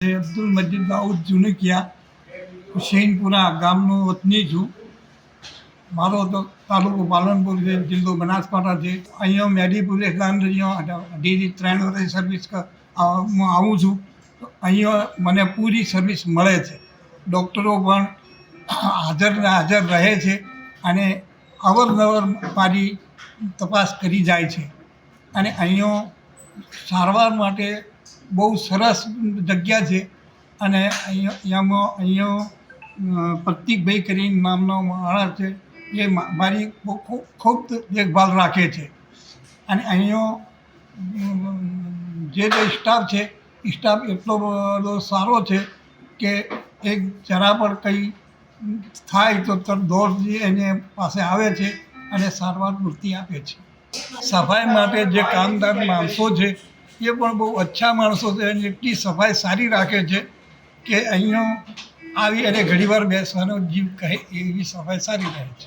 અબ્દુલ મજીદ દાઉદ જુનકિયા હુસૈનપુરા ગામનો વતની છું. મારો તો તાલુકો પાલનપુર છે, જિલ્લો બનાસકાંઠા છે. અહીંયા મેડીપુર અહીંયા 2.5 વર્ષ સર્વિસ હું આવું છું. તો અહીંયા મને પૂરી સર્વિસ મળે છે. ડૉક્ટરો પણ હાજર રહે છે અને અવારનવાર મારી તપાસ કરી જાય છે. અને અહીંયા સારવાર માટે બહુ સરસ જગ્યા છે. અને અહીંયા પ્રતિકભાઈ કરીને નામનો માણસ છે, એ મારી ખૂબ દેખભાળ રાખે છે. અને અહીંયા જે સ્ટાફ છે, સ્ટાફ એટલો બધો સારો છે કે એક જરા પણ કંઈ થાય તો તરત દોડથી એને પાસે આવે છે અને સારવાર પૂરતી આપે છે. સફાઈ માટે જે કામદાર માણસો છે એ પણ બહુ અચ્છા માણસો છે અને એટલી સફાઈ સારી રાખે છે કે અહીંયા આવી અને ઘણીવાર બેસવાનો જીવ કહે એવી સફાઈ સારી રહે છે.